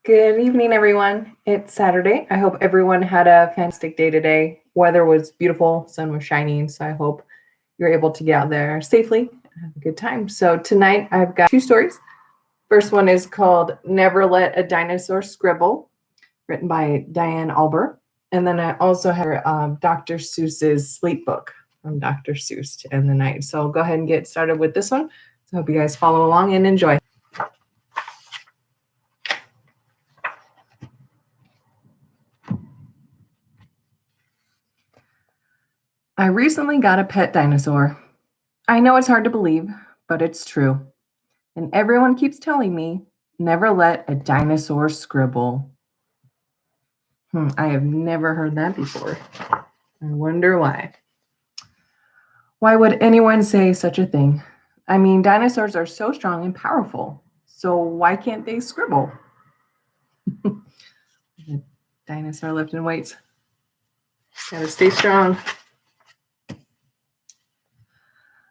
Good evening, everyone. It's Saturday. I hope everyone had a fantastic day today. Weather was beautiful, sun was shining, so I hope you're able to get out there safely and have a good time. So tonight I've got two stories. First one is called Never Let a Dinosaur Scribble, written by Diane Alber. And then I also have Dr. Seuss's Sleep Book from Dr. Seuss to end the night. So I'll go ahead and get started with this one. So I hope you guys follow along and enjoy. I recently got a pet dinosaur. I know it's hard to believe, but it's true. And everyone keeps telling me, never let a dinosaur scribble. I have never heard that before. I wonder why. Why would anyone say such a thing? I mean, dinosaurs are so strong and powerful. So why can't they scribble? The dinosaur lifting weights. Gotta stay strong.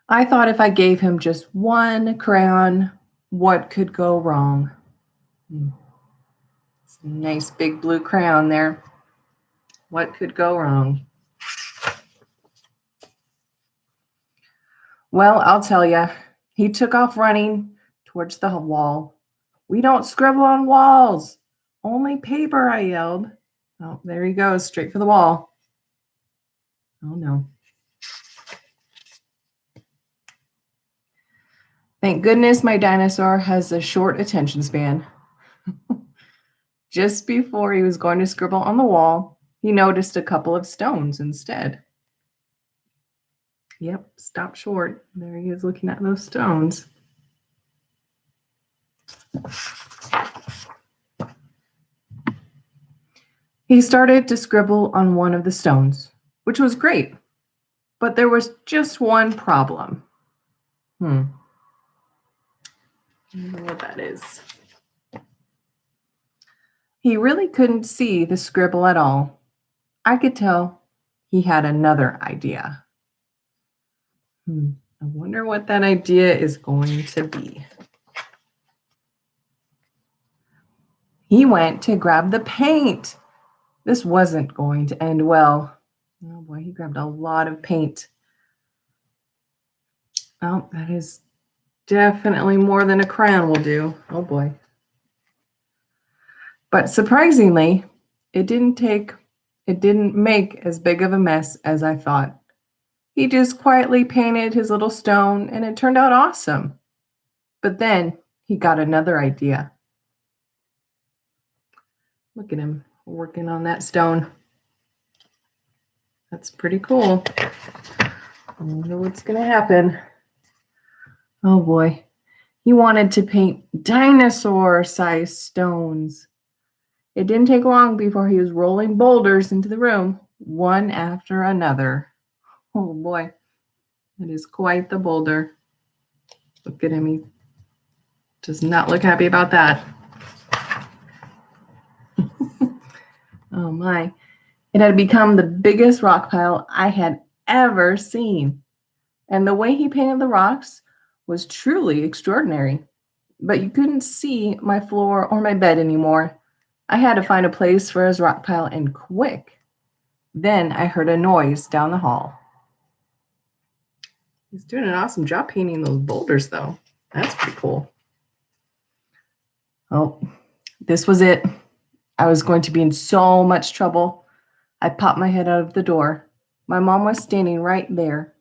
I thought if I gave him just one crayon, what could go wrong? It's a nice big blue crayon there. What could go wrong? Well, I'll tell you. He took off running towards the wall. We don't scribble on walls. Only paper, I yelled. Oh, there he goes, straight for the wall. Oh, no. Thank goodness my dinosaur has a short attention span. Just before he was going to scribble on the wall, he noticed a couple of stones instead. Yep, stopped short. There he is looking at those stones. He started to scribble on one of the stones, which was great. But there was just one problem. I don't know what that is. He really couldn't see the scribble at all. I could tell he had another idea. I wonder what that idea is going to be. He went to grab the paint. This wasn't going to end well. Oh boy, he grabbed a lot of paint. Oh, that is definitely more than a crayon will do. Oh boy. But surprisingly, it didn't make as big of a mess as I thought. He just quietly painted his little stone and it turned out awesome. But then he got another idea. Look at him working on that stone. That's pretty cool. I wonder what's going to happen. Oh boy. He wanted to paint dinosaur-sized stones. It didn't take long before he was rolling boulders into the room, one after another. Oh boy, it is quite the boulder. Look at him. He does not look happy about that. Oh my. It had become the biggest rock pile I had ever seen. And the way he painted the rocks was truly extraordinary. But you couldn't see my floor or my bed anymore. I had to find a place for his rock pile and quick. Then I heard a noise down the hall. He's doing an awesome job painting those boulders, though. That's pretty cool. Oh, this was it. I was going to be in so much trouble. I popped my head out of the door. My mom was standing right there.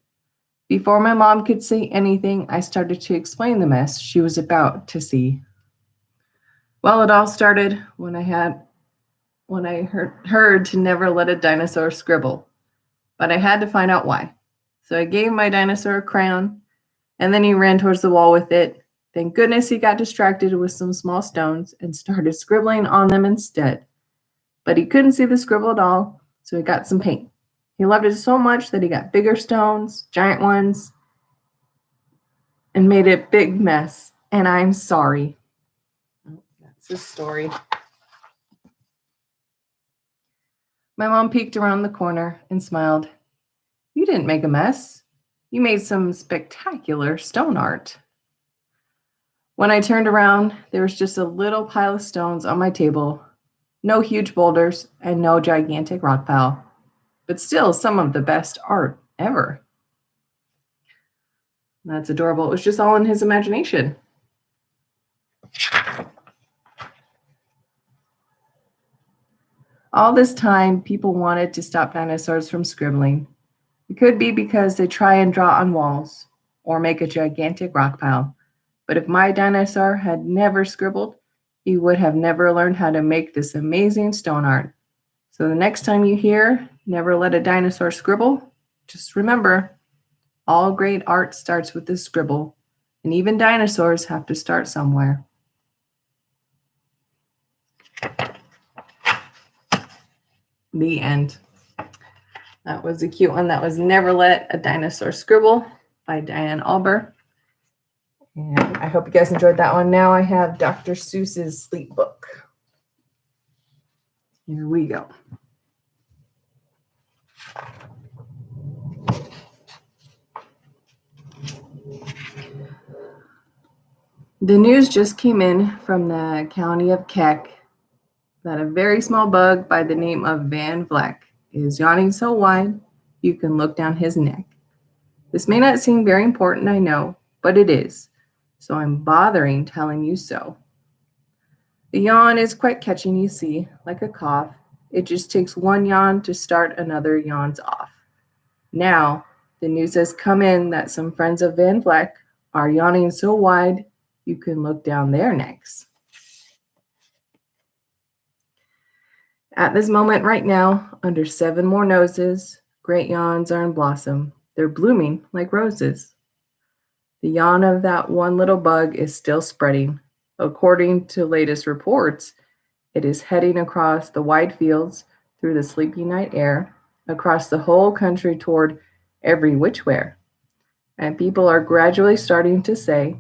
Before my mom could say anything, I started to explain the mess she was about to see. Well, it all started when I heard to never let a dinosaur scribble. But I had to find out why. So I gave my dinosaur a crayon, and then he ran towards the wall with it. Thank goodness he got distracted with some small stones and started scribbling on them instead. But he couldn't see the scribble at all, so he got some paint. He loved it so much that he got bigger stones, giant ones, and made a big mess. And I'm sorry. Oh, that's his story. My mom peeked around the corner and smiled. You didn't make a mess. You made some spectacular stone art. When I turned around, there was just a little pile of stones on my table. No huge boulders and no gigantic rock pile, but still some of the best art ever. That's adorable. It was just all in his imagination. All this time, people wanted to stop dinosaurs from scribbling. It could be because they try and draw on walls or make a gigantic rock pile. But if my dinosaur had never scribbled, he would have never learned how to make this amazing stone art. So the next time you hear, never let a dinosaur scribble, just remember, all great art starts with a scribble, and even dinosaurs have to start somewhere. The end. That was a cute one. That was Never Let a Dinosaur Scribble by Diane Alber. And I hope you guys enjoyed that one. Now I have Dr. Seuss's sleep book. Here we go. The news just came in from the county of Keck that a very small bug by the name of Van Vleck is yawning so wide you can look down his neck. This may not seem very important, I know, but it is, so I'm bothering telling you so. The yawn is quite catching, you see, like a cough. It just takes one yawn to start another yawns off. Now, the news has come in that some friends of Van Vleck are yawning so wide you can look down their necks. At this moment right now, under 7 more noses, great yawns are in blossom. They're blooming like roses. The yawn of that one little bug is still spreading. According to latest reports, it is heading across the wide fields through the sleepy night air, across the whole country toward every which where. And people are gradually starting to say,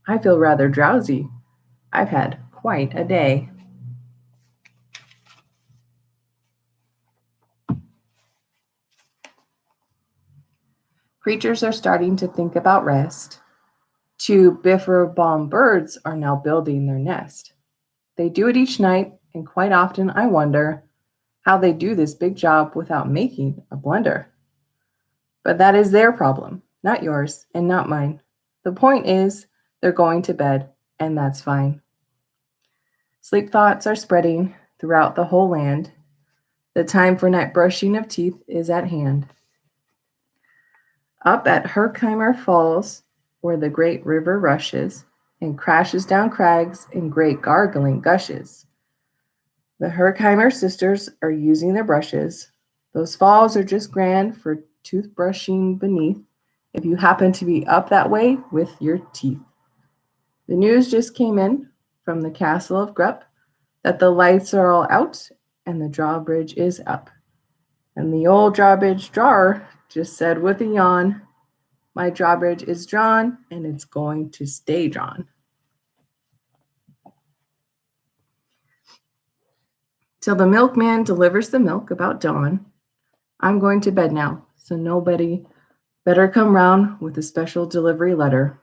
I feel rather drowsy. I've had quite a day. Creatures are starting to think about rest. 2 Bifurobomb birds are now building their nest. They do it each night, and quite often I wonder how they do this big job without making a blunder. But that is their problem, not yours and not mine. The point is, they're going to bed, and that's fine. Sleep thoughts are spreading throughout the whole land. The time for night brushing of teeth is at hand. Up at Herkimer Falls, where the great river rushes and crashes down crags in great gargling gushes, the Herkimer sisters are using their brushes. Those falls are just grand for toothbrushing beneath if you happen to be up that way with your teeth. The news just came in from the castle of Grupp that the lights are all out and the drawbridge is up. And the old drawbridge drawer just said with a yawn, my drawbridge is drawn and it's going to stay drawn. Till the milkman delivers the milk about dawn. I'm going to bed now, so nobody better come round with a special delivery letter.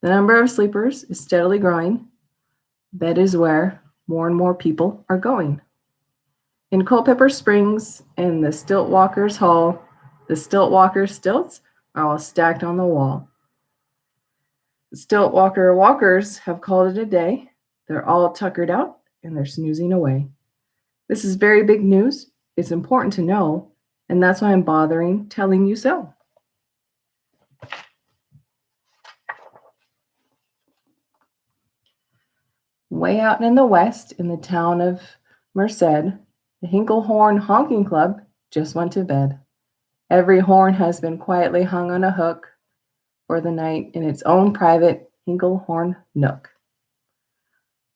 The number of sleepers is steadily growing. Bed is where more and more people are going. In Culpeper Springs and the Stiltwalkers' Hall, the Stiltwalker stilts are all stacked on the wall. The Stiltwalker walkers have called it a day. They're all tuckered out and they're snoozing away. This is very big news. It's important to know, and that's why I'm bothering telling you so. Way out in the west, in the town of Merced, the Hinklehorn Honking Club just went to bed. Every horn has been quietly hung on a hook for the night in its own private Hinklehorn nook.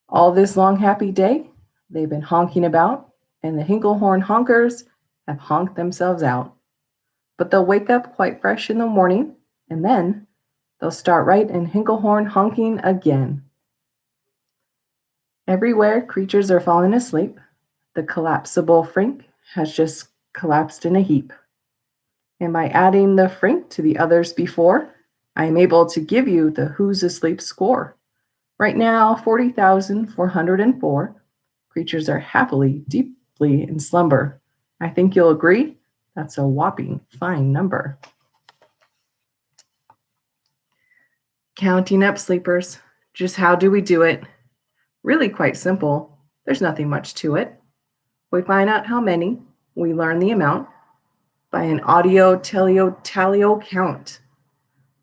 All this long happy day, they've been honking about, and the Hinklehorn honkers have honked themselves out. But they'll wake up quite fresh in the morning, and then they'll start right in Hinklehorn honking again. Everywhere, creatures are falling asleep. The collapsible Frink has just collapsed in a heap. And by adding the Frink to the others before, I am able to give you the Who's Asleep score. Right now, 40,404 creatures are happily, deeply in slumber. I think you'll agree that's a whopping fine number. Counting up sleepers. Just how do we do it? Really quite simple. There's nothing much to it. We find out how many, we learn the amount by an audio talio count.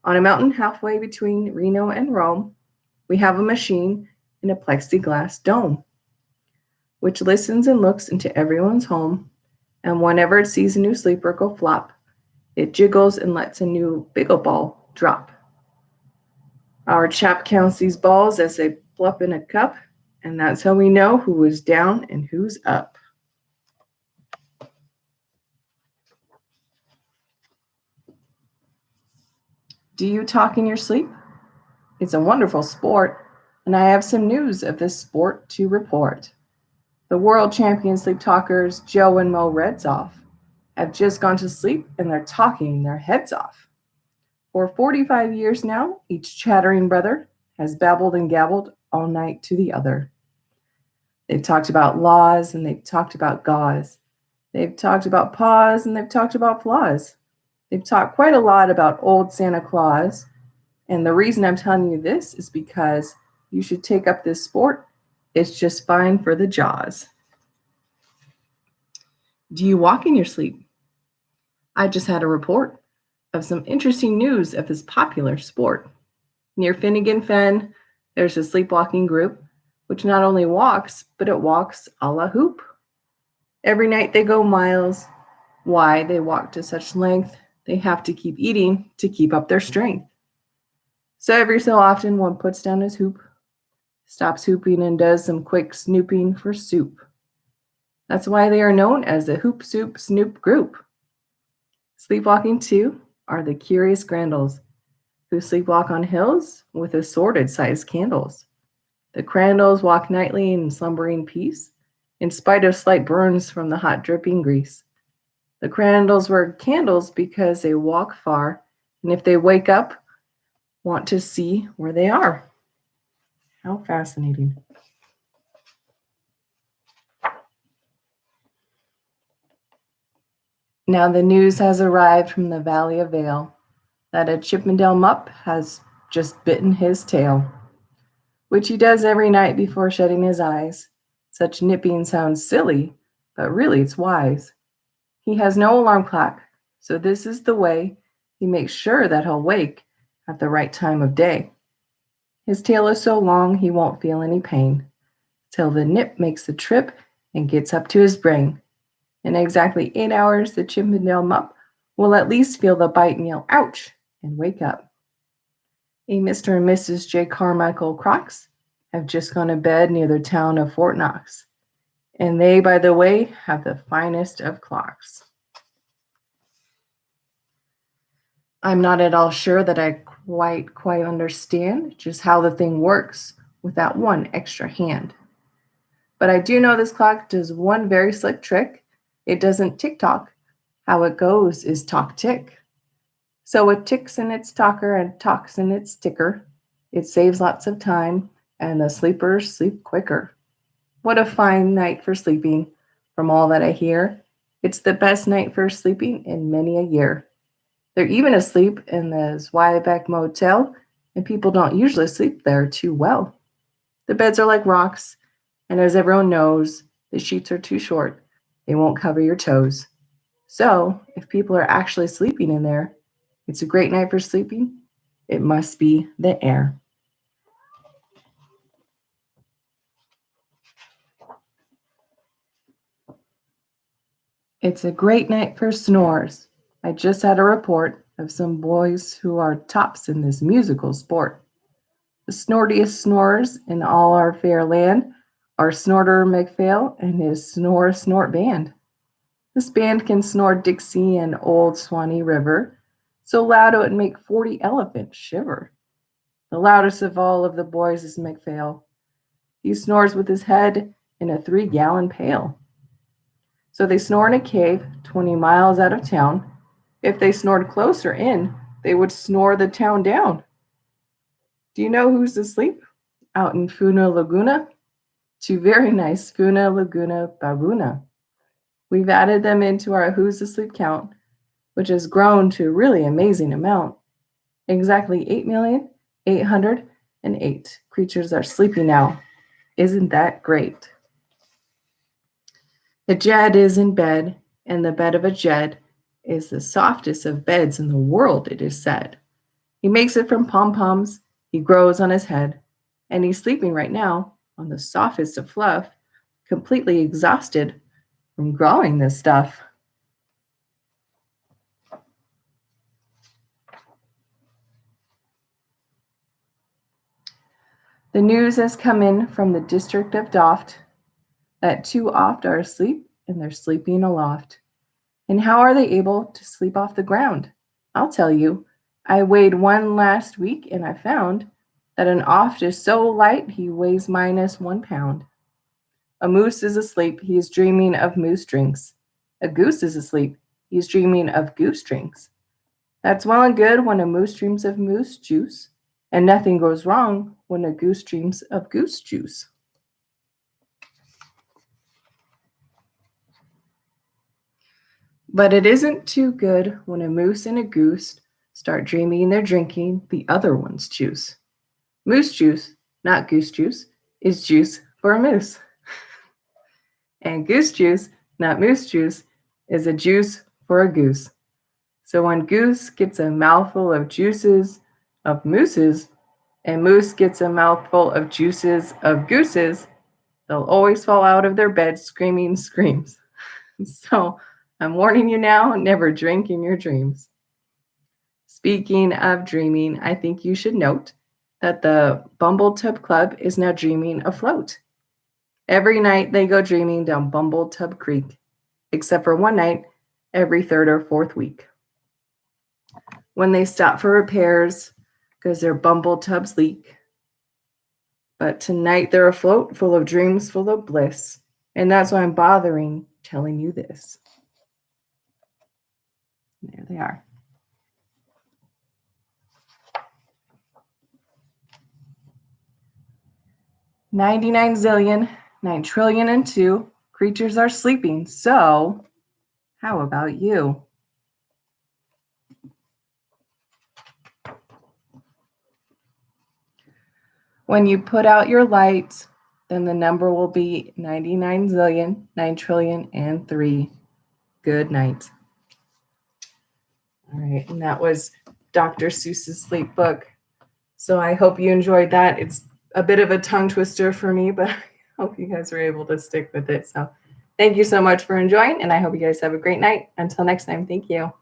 On a mountain halfway between Reno and Rome, we have a machine in a plexiglass dome, which listens and looks into everyone's home, and whenever it sees a new sleeper go flop, it jiggles and lets a new biggle ball drop. Our chap counts these balls as they plop in a cup, and that's how we know who is down and who's up. Do you talk in your sleep? It's a wonderful sport, and I have some news of this sport to report. The world champion sleep talkers Joe and Mo Redsoff have just gone to sleep and they're talking their heads off. For 45 years now, each chattering brother has babbled and gabbled all night to the other. They've talked about laws and they've talked about gauze. They've talked about paws and they've talked about flaws. They've talked quite a lot about old Santa Claus. And the reason I'm telling you this is because you should take up this sport. It's just fine for the jaws. Do you walk in your sleep? I just had a report of some interesting news of this popular sport. Near Finnegan Fen, there's a sleepwalking group which not only walks, but it walks a la hoop. Every night they go miles. Why they walk to such length? They have to keep eating to keep up their strength. So every so often one puts down his hoop, stops hooping and does some quick snooping for soup. That's why they are known as the Hoop Soup Snoop Group. Sleepwalking, too, are the curious Grandles, who sleepwalk on hills with assorted-sized candles. The Crandalls walk nightly in slumbering peace, in spite of slight burns from the hot dripping grease. The Crandalls wear candles because they walk far, and if they wake up, want to see where they are. How fascinating. Now the news has arrived from the Valley of Vale that a Chippendale mupp has just bitten his tail, which he does every night before shutting his eyes. Such nipping sounds silly, but really it's wise. He has no alarm clock, so this is the way he makes sure that he'll wake at the right time of day. His tail is so long he won't feel any pain, till the nip makes the trip and gets up to his brain. In exactly 8 hours, the Chippendale mupp will at least feel the bite and yell, ouch, and wake up. A Mr. and Mrs. J. Carmichael Crocs have just gone to bed near the town of Fort Knox. And they, by the way, have the finest of clocks. I'm not at all sure that I quite understand just how the thing works with that one extra hand. But I do know this clock does one very slick trick. It doesn't tick-tock. How it goes is talk-tick. So it ticks in its talker and talks in its ticker. It saves lots of time, and the sleepers sleep quicker. What a fine night for sleeping. From all that I hear, it's the best night for sleeping in many a year. They're even asleep in the Zweibeck Motel, and people don't usually sleep there too well. The beds are like rocks, and as everyone knows, the sheets are too short. They won't cover your toes. So, if people are actually sleeping in there, it's a great night for sleeping. It must be the air. It's a great night for snores. I just had a report of some boys who are tops in this musical sport. The snortiest snorers in all our fair land are Snorter McPhail and his Snort Band. This band can snore Dixie and Old Swanee River so loud it would make 40 elephants shiver. The loudest of all of the boys is McPhail. He snores with his head in a 3-gallon pail. So they snore in a cave 20 miles out of town. If they snored closer in, they would snore the town down. Do you know who's asleep out in Funa Laguna? Two very nice Funa Laguna Babuna. We've added them into our Who's Asleep count, which has grown to a really amazing amount. Exactly 8,808 creatures are sleeping now. Isn't that great? A Jed is in bed, and the bed of a Jed is the softest of beds in the world, it is said. He makes it from pom-poms, he grows on his head, and he's sleeping right now on the softest of fluff, completely exhausted from growing this stuff. The news has come in from the district of Doft that two oft are asleep and they're sleeping aloft. And how are they able to sleep off the ground? I'll tell you. I weighed one last week and I found that an oft is so light he weighs minus 1 pound. A moose is asleep, he is dreaming of moose drinks. A goose is asleep, he is dreaming of goose drinks. That's well and good when a moose dreams of moose juice, and nothing goes wrong when a goose dreams of goose juice. But it isn't too good when a moose and a goose start dreaming they're drinking the other one's juice. Moose juice, not goose juice, is juice for a moose. And goose juice, not moose juice, is a juice for a goose. So when goose gets a mouthful of juices of mooses, and moose gets a mouthful of juices of gooses, they'll always fall out of their bed screaming screams. So I'm warning you now, never drink in your dreams. Speaking of dreaming, I think you should note that the Bumbletub Club is now dreaming afloat. Every night they go dreaming down Bumbletub Creek, except for one night every third or fourth week, when they stop for repairs because their Bumbletubs leak. But tonight they're afloat, full of dreams, full of bliss, and that's why I'm bothering telling you this. There they are. $99 zillion, 9 trillion and 2 creatures are sleeping. So, how about you? When you put out your lights, then the number will be 99 zillion, 9 trillion and 3. Good night. All right, and that was Dr. Seuss's sleep book. So I hope you enjoyed that. It's a bit of a tongue twister for me, but I hope you guys were able to stick with it. So thank you so much for enjoying, and I hope you guys have a great night. Until next time, thank you.